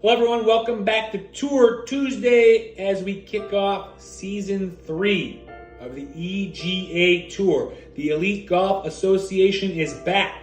Hello everyone, welcome back to Tour Tuesday as we kick off Season 3 of the EGA Tour. The Elite Golf Association is back.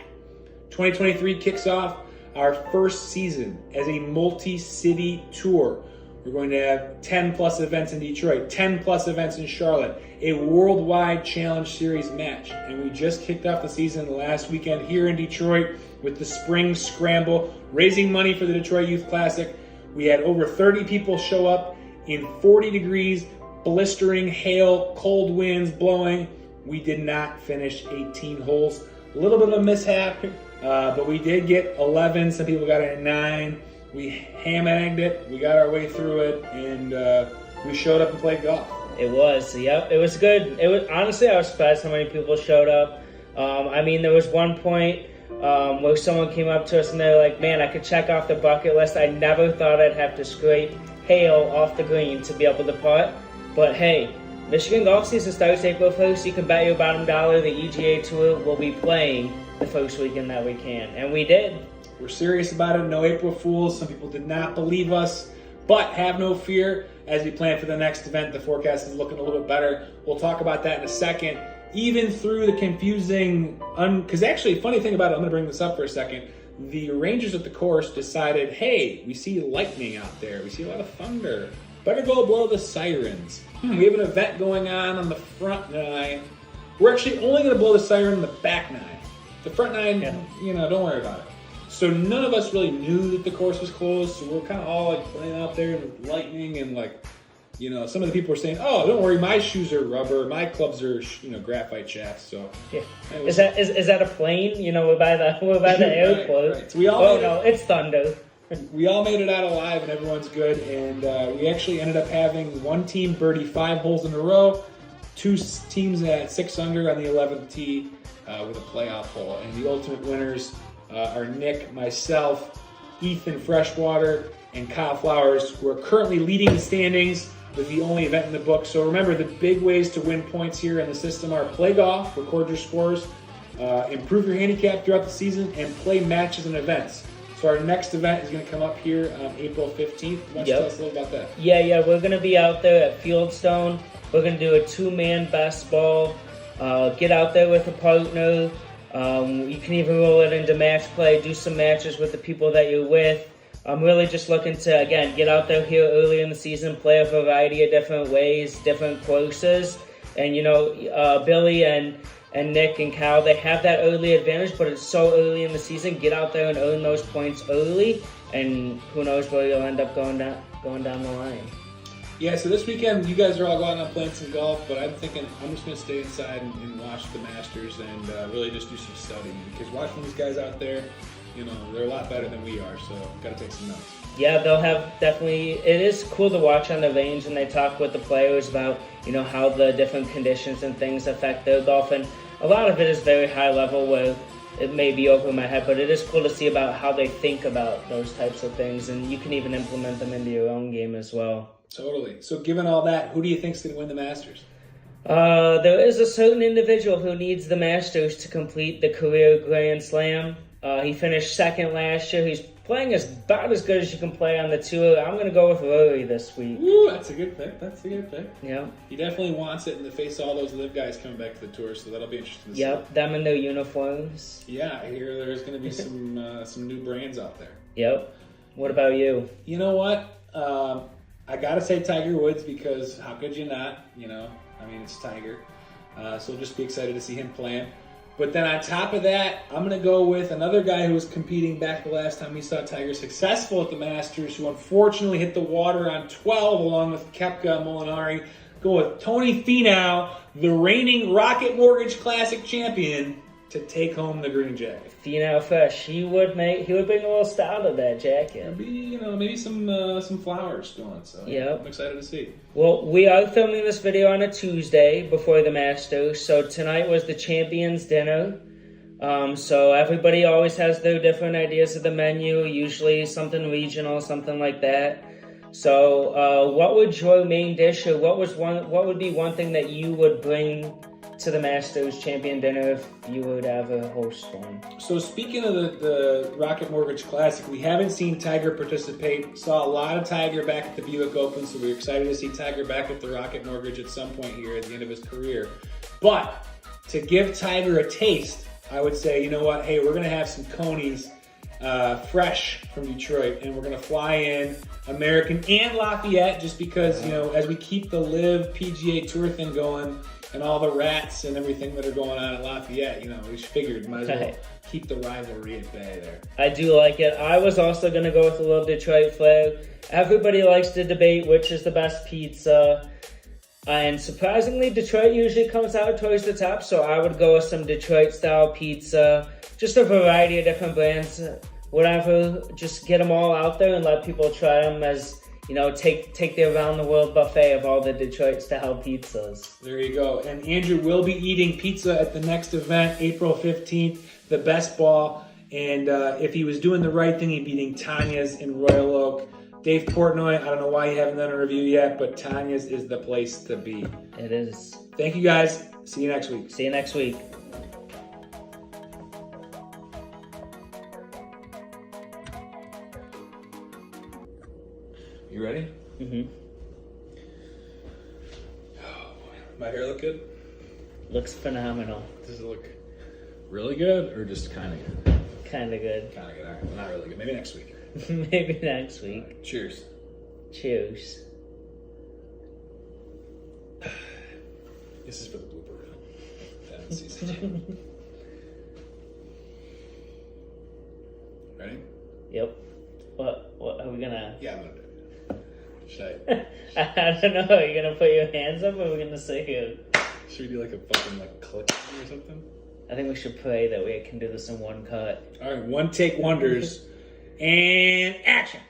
2023 kicks off our first season as a multi-city tour. We're going to have 10 plus events in Detroit, 10 plus events in Charlotte, a worldwide challenge series match. And we just kicked off the season last weekend here in Detroit with the Spring Scramble, raising money for the Detroit Youth Classic. We had over 30 people show up in 40 degrees, blistering hail, cold winds blowing. We did not finish 18 holes. A little bit of a mishap, but we did get 11. Some people got it at 9. We ham-egged it. We got our way through it, and we showed up and played golf. It was, yep. It was good. It was honestly, I was surprised how many people showed up. There was one point where someone came up to us and they were like, man, I could check off the bucket list. I never thought I'd have to scrape hail off the green to be able to putt. But hey, Michigan golf season starts April 1st. You can bet your bottom dollar the EGA Tour will be playing the first weekend that we can. And we did. We're serious about it. No April Fools. Some people did not believe us. But have no fear as we plan for the next event. The forecast is looking a little bit better. We'll talk about that in a second. Even through the confusing, because actually, funny thing about it, I'm going to bring this up for a second. The rangers at the course decided, hey, we see lightning out there. We see a lot of thunder. Better go blow the sirens. We have an event going on the front nine. We're actually only going to blow the siren on the back nine. The front nine, don't worry about it. So none of us really knew that the course was closed. So we're kind of all like playing out there with lightning and some of the people were saying, "Oh, don't worry, my shoes are rubber, my clubs are, graphite shafts." So, yeah. Is that a plane? We're by the airport. Right. So we all it's thunder. We all made it out alive, and everyone's good. And we actually ended up having one team birdie 5 holes in a row, 2 teams at 6 under on the 11th tee with a playoff hole. And the ultimate winners are Nick, myself, Ethan Freshwater, and Kyle Flowers, who are currently leading the standings with the only event in the book. So remember, the big ways to win points here in the system are play golf, record your scores, improve your handicap throughout the season, and play matches and events. So our next event is going to come up here on April 15th. Why don't you tell us a little about that? Yeah, we're going to be out there at Fieldstone. We're going to do a 2-man best ball. Get out there with a partner. You can even roll it into match play, do some matches with the people that you're with. I'm really just looking to, again, get out there here early in the season, play a variety of different ways, different courses. And, Billy and Nick and Kyle, they have that early advantage, but it's so early in the season. Get out there and earn those points early, and who knows where you'll end up going down the line. Yeah, so this weekend, you guys are all going out playing some golf, but I'm thinking I'm just going to stay inside and watch the Masters and really just do some studying, because watching these guys out there, they're a lot better than we are, so got to take some notes. Yeah, they'll have definitely, it is cool to watch on the range, and they talk with the players about, how the different conditions and things affect their golf, and a lot of it is very high level where it may be over my head, but it is cool to see about how they think about those types of things, and you can even implement them into your own game as well. Totally. So given all that, who do you think's going to win the Masters? There is a certain individual who needs the Masters to complete the career Grand Slam. He finished 2nd last year. He's playing about as good as you can play on the tour. I'm going to go with Rory this week. Ooh, that's a good pick. Yeah. He definitely wants it in the face of all those LIV guys coming back to the tour, so that'll be interesting to see. Yep, them in their uniforms. Yeah, I hear there's going to be some new brands out there. Yep. What about you? You know what? I got to say Tiger Woods, because how could you not? It's Tiger. So just be excited to see him playing. But then on top of that, I'm going to go with another guy who was competing back the last time we saw Tiger successful at the Masters, who unfortunately hit the water on 12 along with Koepka and Molinari. Go with Tony Finau, the reigning Rocket Mortgage Classic champion, to take home the green jacket. Finau fresh. He would bring a little style to that jacket. Maybe some flowers going. So yep. I'm excited to see. Well, we are filming this video on a Tuesday before the Masters, so tonight was the Champions Dinner. So everybody always has their different ideas of the menu, usually something regional, something like that. So what would your main dish, or what would be one thing that you would bring to the Masters Champion Dinner if you would ever host one. So speaking of the Rocket Mortgage Classic, we haven't seen Tiger participate. Saw a lot of Tiger back at the Buick Open, so we're excited to see Tiger back at the Rocket Mortgage at some point here at the end of his career. But to give Tiger a taste, I would say, you know what? Hey, we're going to have some Coneys fresh from Detroit, and we're going to fly in American and Lafayette just because, you know, as we keep the LIV PGA Tour thing going and all the rats and everything that are going on at Lafayette, you know, we figured might as well keep the rivalry at bay there. I do like it. I was also going to go with a little Detroit flair. Everybody likes to debate which is the best pizza. And surprisingly, Detroit usually comes out towards the top, so I would go with some Detroit-style pizza. Just a variety of different brands, whatever. Just get them all out there and let people try them as, you know, take the around-the-world buffet of all the Detroit-style pizzas. There you go. And Andrew will be eating pizza at the next event, April 15th, the Best Ball. And if he was doing the right thing, he'd be eating Tanya's in Royal Oak. Dave Portnoy, I don't know why you haven't done a review yet, but Tanya's is the place to be. It is. Thank you, guys. See you next week. See you next week. You ready? Mm-hmm. Oh, boy. My hair look good? Looks phenomenal. Does it look really good or just kind of good? Kind of good. Kind of good. All right. Well, not really good. Maybe next week. Maybe next week. Cheers. Cheers. This is for the blooper reel. That season. Ready? Yep. What are we gonna... Yeah, I'm gonna do it. Should I don't know. Are you gonna put your hands up or are we gonna sit here? we do like a fucking like click or something? I think we should pray that we can do this in one cut. All right, one take wonders. And action.